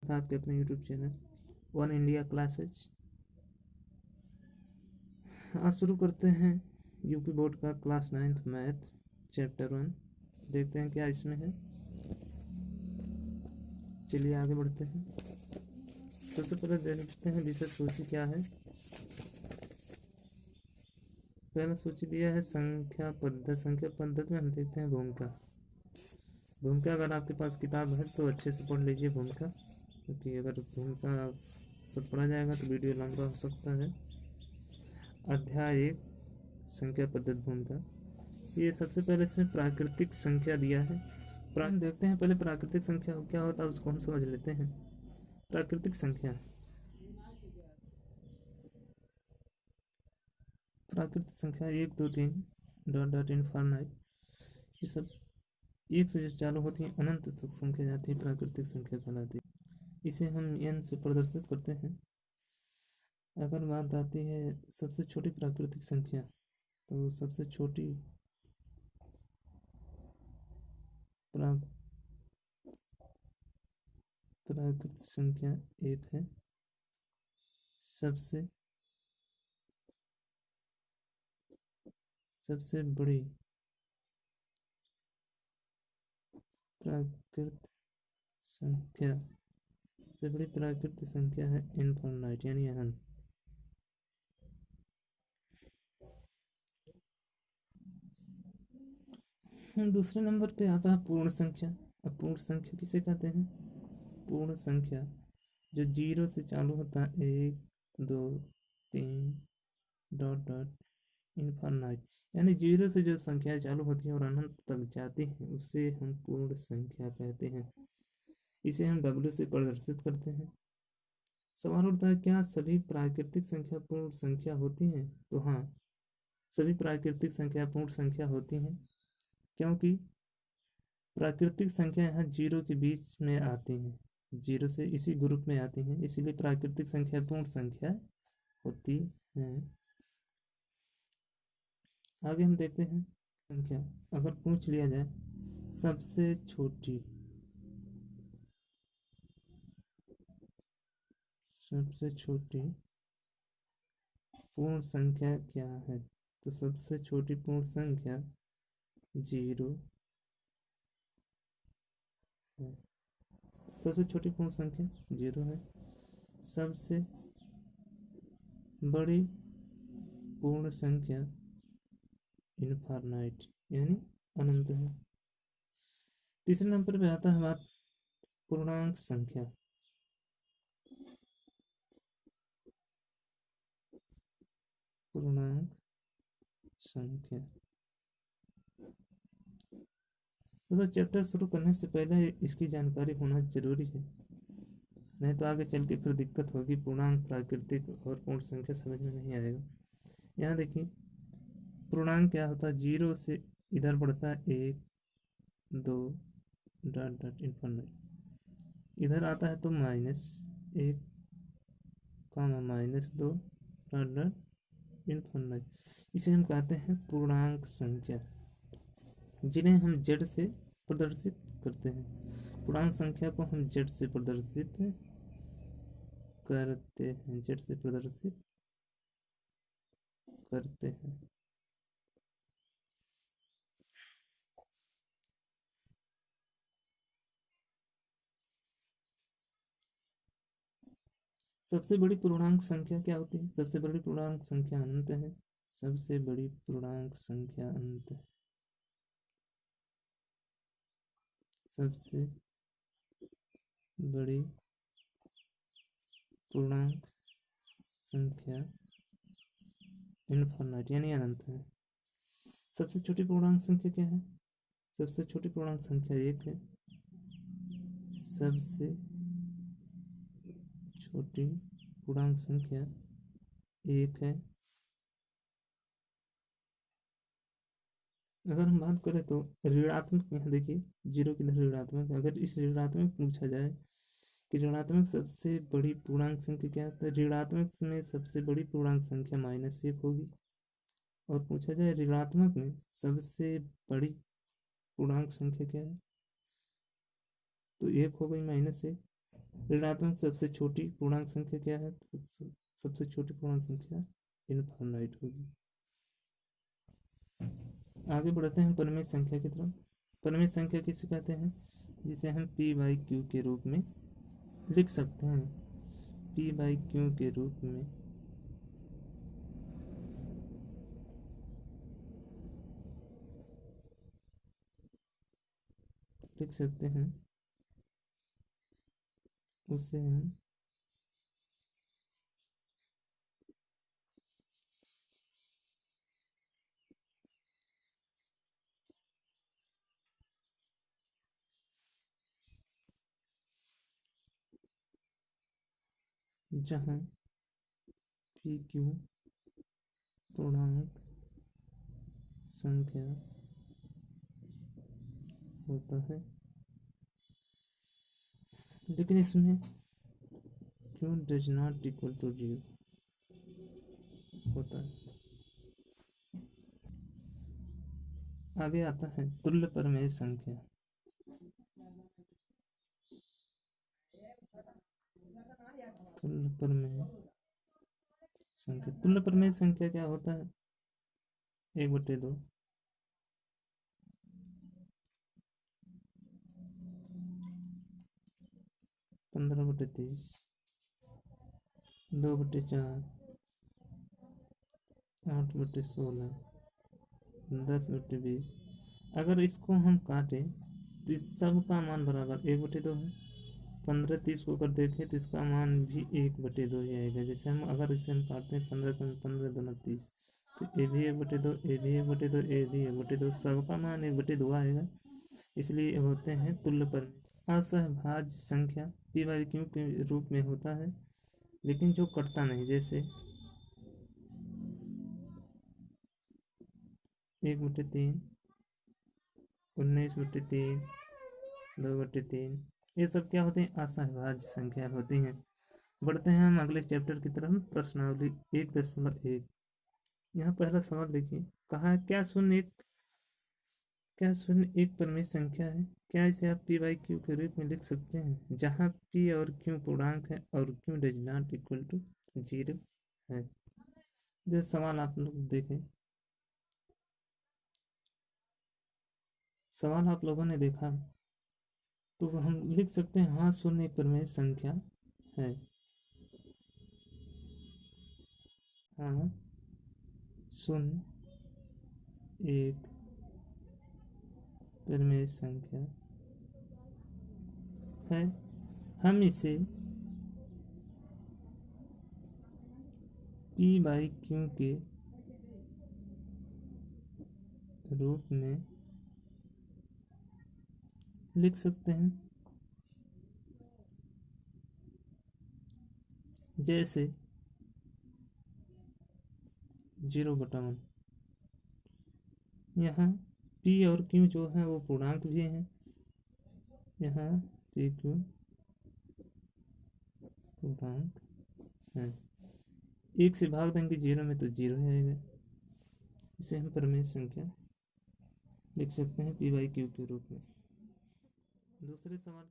था आपके अपने YouTube channel one India classes. आज शुरू करते हैं यूपी बोर्ड का क्लास 9th मैथ चैप्टर 1। देखते हैं क्या इसमें है। चलिए आगे बढ़ते हैं। सबसे पहले देखते हैं विषय सूची क्या है। पहला सूची दिया है संख्या पद्धति में हम देखते हैं भूमिका अगर आपके पास किताब है तो अच्छे से पढ़ लीजिए भूमिका, क्योंकि अगर भूमिका सब पढ़ा जाएगा तो वीडियो लंबा हो सकता है। अध्याय 1 संख्या पद्धति भूमिका। ये सबसे पहले इसमें प्राकृतिक संख्या दिया है। देखते हैं पहले प्राकृतिक संख्या क्या होता है उसको हम समझ लेते हैं। प्राकृतिक संख्या 1 2 3 डॉट इनफाइनाइट, ये सब एक से जो चालू होती है अनंत तक संख्या जाती है, प्राकृतिक संख्या कहलाती है। इसे हम n से प्रदर्शित करते हैं। अगर बात आती है सबसे छोटी प्राकृतिक संख्या, तो सबसे छोटी प्राकृतिक संख्या 1 है। सबसे बड़ी प्राकृतिक संख्या है इनफाइनाइट यानी अनंत। दूसरे नंबर पे आता है पूर्ण संख्या। अब पूर्ण संख्या किसे कहते हैं? पूर्ण संख्या जो 0 से चालू होता है 1 2 3 डॉट इनफाइनाइट, यानी 0 से जो संख्या चालू होती है और अनंत तक जाती है उसे हम पूर्ण संख्या कहते हैं। इसे हम W से प्रदर्शित करते हैं। सवाल उठता है क्या सभी प्राकृतिक संख्या पूर्ण संख्या होती हैं? तो हाँ, सभी प्राकृतिक संख्या पूर्ण संख्या होती हैं, क्योंकि प्राकृतिक संख्या यहाँ 0 के बीच में आती हैं, 0 से इसी ग्रुप में आती हैं, इसीलिए प्राकृतिक संख्या पूर्ण संख्या होती है। आगे हम देखते हैं संख्या। अगर पूछ लिया जाए सबसे छोटी पूर्ण संख्या क्या है, तो सबसे छोटी पूर्ण संख्या 0 है। सबसे छोटी पूर्ण संख्या 0 है। सबसे बड़ी पूर्ण संख्या इनफाइनाइट यानी अनंत है। तीसरे नंबर पे आता है बात पूर्णांक संख्या। तो चैप्टर शुरू करने से पहले इसकी जानकारी होना जरूरी है, नहीं तो आगे चल के फिर दिक्कत होगी। पूर्णांक, प्राकृतिक और पूर्ण संख्या समझ में नहीं आएगा। यहाँ देखिए पूर्णांक क्या होता है, 0 से इधर बढ़ता है 1 2 डॉट इनफाइनाइट, इधर आता है तो -1 -2 डॉट इनफाइनाइट। इसे हम कहते हैं पूर्णांक संख्या, जिन्हें हम z से प्रदर्शित करते हैं। पूर्णांक संख्या को हम z से प्रदर्शित करते हैं। सबसे बड़ी पूर्णांक संख्या क्या होती है? सबसे बड़ी पूर्णांक संख्या अनंत है। सबसे बड़ी पूर्णांक संख्या अनंत है। सबसे बड़ी पूर्णांक संख्या इनफाइनाइट यानी अनंत है। सबसे छोटी पूर्णांक संख्या क्या है? सबसे छोटी पूर्णांक संख्या 1 है। सबसे छोटी पूर्णांक संख्या 1 है। अगर हम बात करें तो ऋणात्मक, यहाँ देखिए 0 की तरह ऋणात्मक, अगर इस ऋणात्मक पूछा जाए कि ऋणात्मक सबसे बड़ी पूर्णांक संख्या क्या है, तो ऋणात्मक में सबसे बड़ी पूर्णांक संख्या -1 होगी। और पूछा जाए ऋणात्मक में सबसे बड़ी पूर्णांक संख्या क्या है, तो 1 हो गई -1। ऋणात्मक सबसे छोटी पूर्णांक संख्या क्या है? तो सबसे छोटी पूर्णांक संख्या इनफाइनाइट होगी। आगे बढ़ते हैं परिमेय संख्या की तरफ। परिमेय संख्या किसे कहते हैं? जिसे हम p/q के रूप में लिख सकते हैं। p/q के रूप में लिख सकते हैं। उससे हम जहाँ pq पूर्णांक संख्या होता है, लेकिन इसमें q does not equal to 0 होता है। आगे आता है तुल्य परिमेय संख्या। तुल्य परिमेय संख्या, तुल्य परिमेय संख्या क्या होता है? 1/2, 15/30, 2/4, 8/16, 10/20। अगर इसको हम काटें तो इस सब का मान बराबर 1/2 है। 15/30 को अगर देखें तो इसका मान भी 1/2 ही आएगा। जैसे हम अगर इसे हम काटते हैं 15 दूना 30, तो ए भी 1/2, ए भी 1/2, ए भी 1/2, सबका मान 1/2 आएगा। इसलिए होते हैं तुल्य परिमेय। असहभाज्य संख्या p/q के रूप में होता है, लेकिन जो कटता नहीं। जैसे 1/3, 19/3, 2/3, ये सब क्या होते हैं? असहभाज्य संख्या होती हैं। बढ़ते हैं हम अगले चैप्टर की तरफ। प्रश्नावली 1.1। यहाँ पहला सवाल देखिए, कहा है क्या शून्य एक परिमेय संख्या है? क्या इसे आप p/q के रूप में लिख सकते हैं, जहाँ p और q पूर्णांक है और q does not equal to 0 है? जो सवाल आप लोग देखें, सवाल आप लोगों ने देखा तो हम लिख सकते हैं हाँ शून्य एक परिमेय संख्या है। हाँ शून्य एक परिमेय संख्या है। हम इसे p/q के रूप में लिख सकते हैं। जैसे 0/1। यहाँ p और q जो है वो पूर्णांक भी हैं। यहाँ p/q पूर्णांक है। 1 से भाग देंगे 0 में तो 0 आएगा। इसे हम परिमेय संख्या लिख सकते हैं p/q के रूप में। दूसरे सवाल